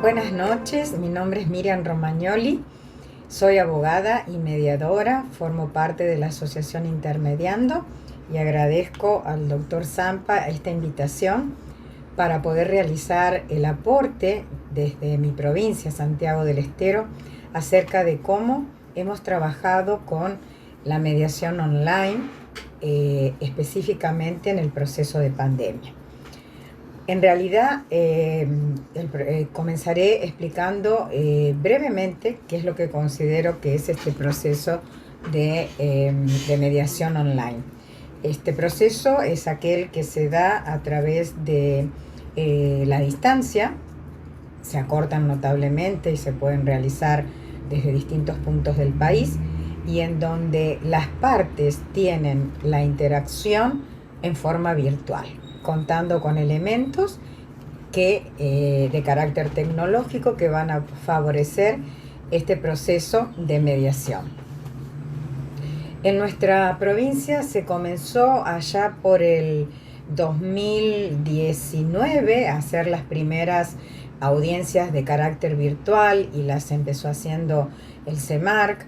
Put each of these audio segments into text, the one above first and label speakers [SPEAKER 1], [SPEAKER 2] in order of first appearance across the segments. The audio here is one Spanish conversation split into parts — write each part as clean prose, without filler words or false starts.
[SPEAKER 1] Buenas noches, mi nombre es Miriam Romagnoli, soy abogada y mediadora, formo parte de la Asociación Intermediando y agradezco al doctor Zampa esta invitación para poder realizar el aporte desde mi provincia, Santiago del Estero, acerca de cómo hemos trabajado con la mediación online, específicamente en el proceso de pandemia. En realidad, comenzaré explicando brevemente qué es lo que considero que es este proceso de mediación online. Este proceso es aquel que se da a través de la distancia, se acortan notablemente y se pueden realizar desde distintos puntos del país, y en donde las partes tienen la interacción en forma virtual, contando con elementos de carácter tecnológico que van a favorecer este proceso de mediación. En nuestra provincia se comenzó allá por el 2019 a hacer las primeras audiencias de carácter virtual y las empezó haciendo el CEMARC.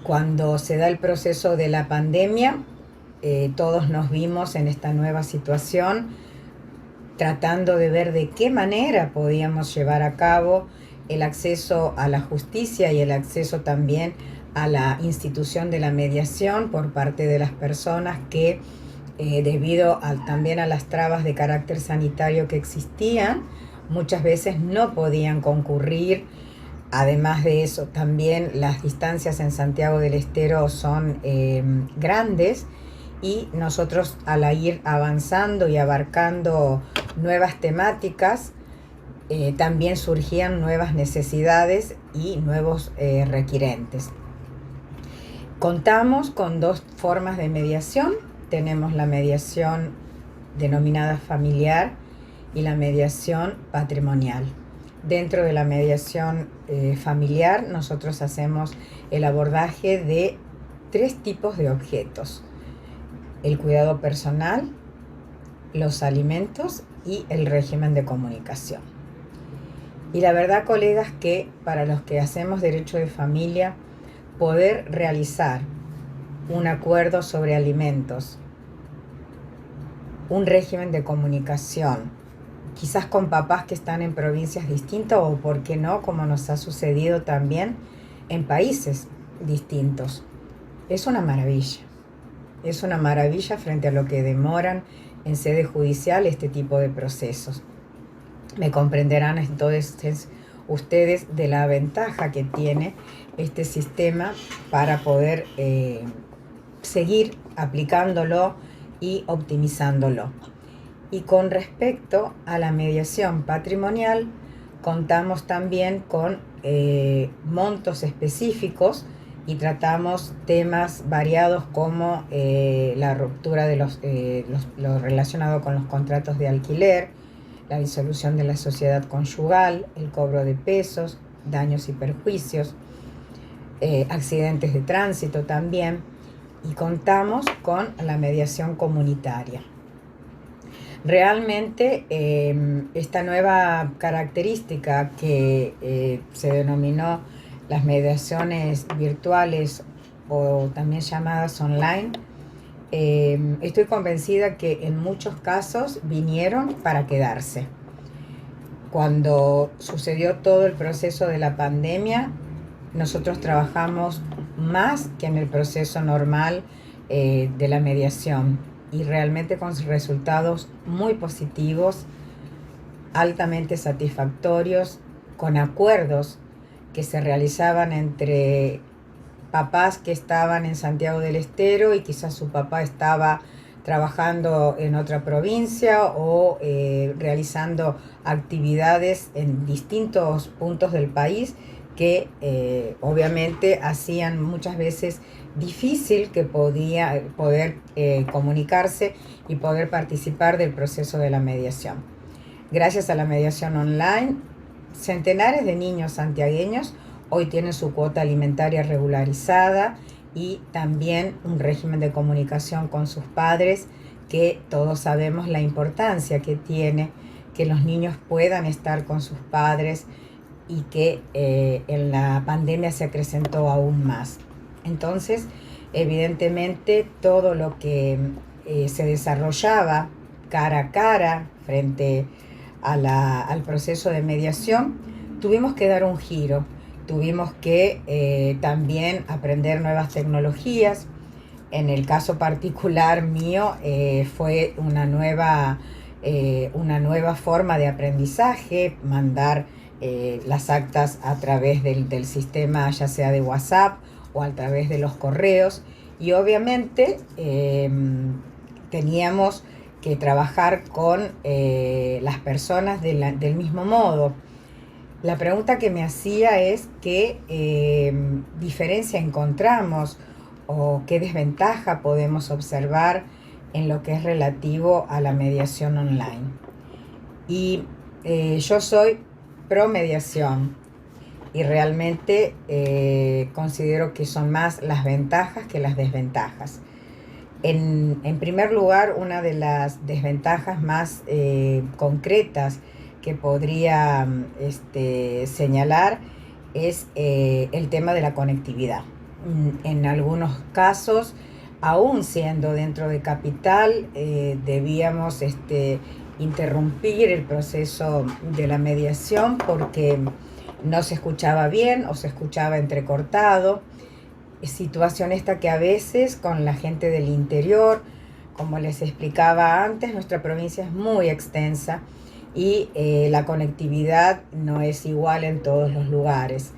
[SPEAKER 1] Cuando se da el proceso de la pandemia, todos nos vimos en esta nueva situación, tratando de ver de qué manera podíamos llevar a cabo el acceso a la justicia y el acceso también a la institución de la mediación por parte de las personas que, debido también a las trabas de carácter sanitario que existían, muchas veces no podían concurrir. Además de eso, también las distancias en Santiago del Estero son grandes, y nosotros, al ir avanzando y abarcando nuevas temáticas, también surgían nuevas necesidades y nuevos requirentes. Contamos con dos formas de mediación. Tenemos la mediación denominada familiar y la mediación patrimonial. Dentro de la mediación familiar, nosotros hacemos el abordaje de tres tipos de objetos: el cuidado personal, los alimentos y el régimen de comunicación. Y la verdad, colegas, que para los que hacemos derecho de familia, poder realizar un acuerdo sobre alimentos, un régimen de comunicación, quizás con papás que están en provincias distintas, o por qué no, como nos ha sucedido también en países distintos, es una maravilla. Es una maravilla frente a lo que demoran en sede judicial este tipo de procesos. Me comprenderán entonces ustedes de la ventaja que tiene este sistema para poder seguir aplicándolo y optimizándolo. Y con respecto a la mediación patrimonial, contamos también con montos específicos y tratamos temas variados como la ruptura de lo relacionado con los contratos de alquiler, la disolución de la sociedad conyugal, el cobro de pesos, daños y perjuicios, accidentes de tránsito también, y contamos con la mediación comunitaria. Realmente esta nueva característica que se denominó las mediaciones virtuales, o también llamadas online, estoy convencida que en muchos casos vinieron para quedarse. Cuando sucedió todo el proceso de la pandemia, nosotros trabajamos más que en el proceso normal de la mediación, y realmente con resultados muy positivos, altamente satisfactorios, con acuerdos que se realizaban entre papás que estaban en Santiago del Estero y quizás su papá estaba trabajando en otra provincia o realizando actividades en distintos puntos del país que obviamente hacían muchas veces difícil que poder comunicarse y poder participar del proceso de la mediación. Gracias a la mediación online, centenares de niños santiagueños hoy tienen su cuota alimentaria regularizada y también un régimen de comunicación con sus padres, que todos sabemos la importancia que tiene que los niños puedan estar con sus padres y que en la pandemia se acrecentó aún más. Entonces, evidentemente, todo lo que se desarrollaba cara a cara frente al proceso de mediación, tuvimos que dar un giro, tuvimos que también aprender nuevas tecnologías. En el caso particular mío fue una nueva forma de aprendizaje, mandar las actas a través del sistema, ya sea de WhatsApp o a través de los correos. Y obviamente teníamos que trabajar con las personas del mismo modo. La pregunta que me hacía es qué diferencia encontramos o qué desventaja podemos observar en lo que es relativo a la mediación online. Y yo soy pro mediación y realmente considero que son más las ventajas que las desventajas. En primer lugar, una de las desventajas más concretas que podría señalar es el tema de la conectividad. En algunos casos, aún siendo dentro de Capital, debíamos interrumpir el proceso de la mediación porque no se escuchaba bien o se escuchaba entrecortado. Situación esta que a veces con la gente del interior, como les explicaba antes, nuestra provincia es muy extensa y la conectividad no es igual en todos los lugares.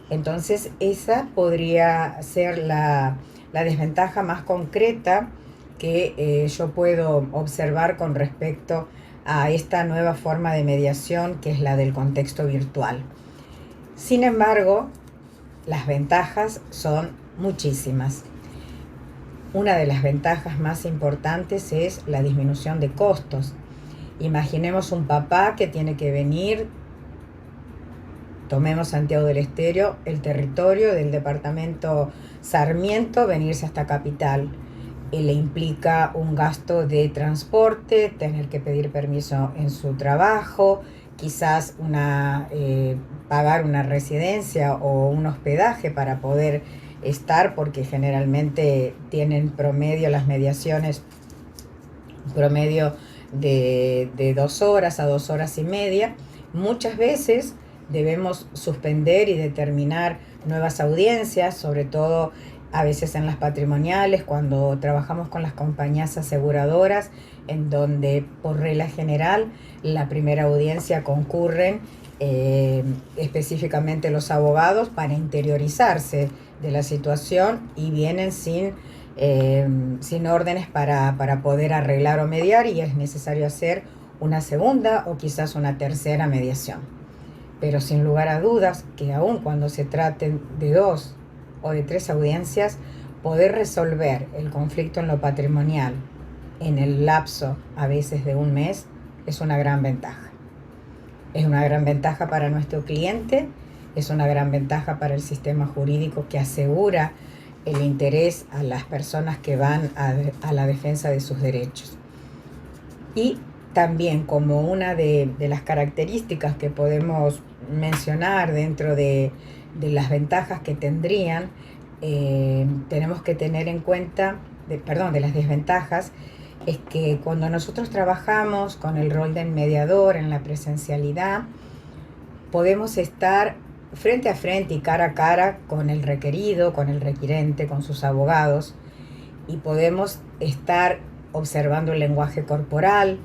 [SPEAKER 1] Entonces esa podría ser la desventaja más concreta que yo puedo observar con respecto a esta nueva forma de mediación que es la del contexto virtual. Sin embargo, las ventajas son muchísimas. Una de las ventajas más importantes es la disminución de costos. Imaginemos un papá que tiene que venir, tomemos Santiago del Estero, el territorio del departamento Sarmiento, venirse hasta Capital. Le implica un gasto de transporte, tener que pedir permiso en su trabajo, quizás pagar una residencia o un hospedaje para poder estar, porque generalmente tienen promedio las mediaciones, promedio de 2 horas a 2 horas y media. Muchas veces debemos suspender y determinar nuevas audiencias, sobre todo a veces en las patrimoniales, cuando trabajamos con las compañías aseguradoras, en donde por regla general la primera audiencia concurren específicamente los abogados para interiorizarse de la situación y vienen sin órdenes para poder arreglar o mediar, y es necesario hacer una segunda o quizás una tercera mediación. Pero sin lugar a dudas que aun cuando se traten de 2 o de 3 audiencias, poder resolver el conflicto en lo patrimonial en el lapso a veces de un mes es una gran ventaja. Es una gran ventaja para nuestro cliente, es una gran ventaja para el sistema jurídico que asegura el interés a las personas que van a la defensa de sus derechos. Y también, como una de las características que podemos mencionar dentro de las ventajas que tendrían, tenemos que tener en cuenta, de las desventajas, es que cuando nosotros trabajamos con el rol del mediador en la presencialidad, podemos estar frente a frente y cara a cara con el requerido, con el requirente, con sus abogados, y podemos estar observando el lenguaje corporal,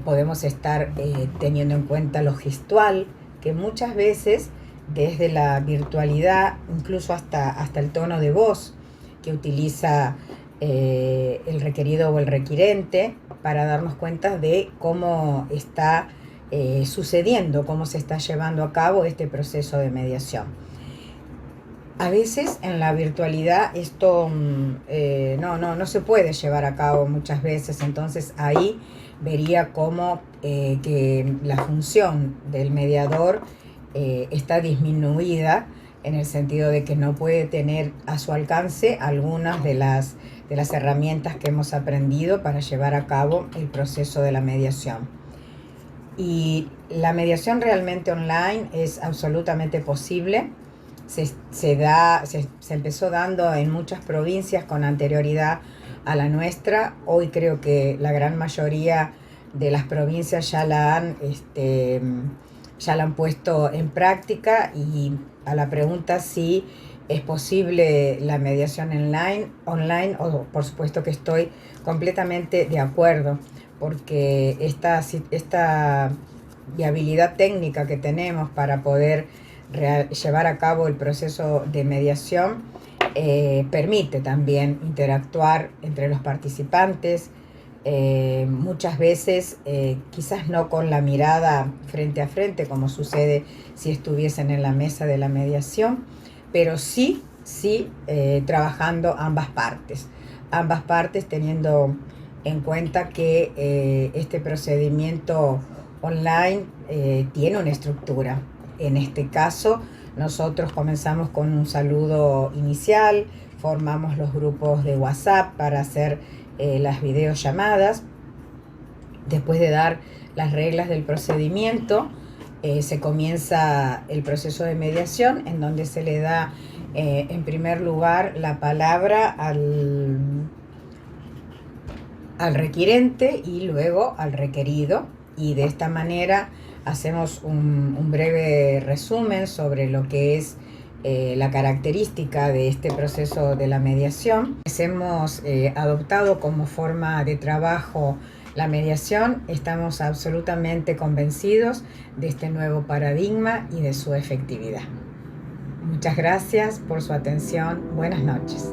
[SPEAKER 1] podemos estar teniendo en cuenta lo gestual, que muchas veces desde la virtualidad, incluso hasta el tono de voz que utiliza el requerido o el requirente, para darnos cuenta de cómo está sucediendo, cómo se está llevando a cabo este proceso de mediación. A veces en la virtualidad esto no se puede llevar a cabo muchas veces, entonces ahí vería cómo que la función del mediador está disminuida, en el sentido de que no puede tener a su alcance algunas de las herramientas que hemos aprendido para llevar a cabo el proceso de la mediación. Y la mediación realmente online es absolutamente posible. Se empezó dando en muchas provincias con anterioridad a la nuestra. Hoy creo que la gran mayoría de las provincias ya la han puesto en práctica, y a la pregunta si es posible la mediación online, por supuesto que estoy completamente de acuerdo, porque esta viabilidad técnica que tenemos para poder llevar a cabo el proceso de mediación permite también interactuar entre los participantes, muchas veces quizás no con la mirada frente a frente como sucede si estuviesen en la mesa de la mediación, pero sí trabajando ambas partes teniendo en cuenta que este procedimiento online tiene una estructura. En este caso, nosotros comenzamos con un saludo inicial, formamos los grupos de WhatsApp para hacer las videollamadas. Después de dar las reglas del procedimiento, se comienza el proceso de mediación, en donde se le da en primer lugar la palabra al requirente y luego al requerido, y de esta manera hacemos un breve resumen sobre lo que es la característica de este proceso de la mediación. Hemos adoptado como forma de trabajo la mediación. Estamos absolutamente convencidos de este nuevo paradigma y de su efectividad. Muchas gracias por su atención. Buenas noches.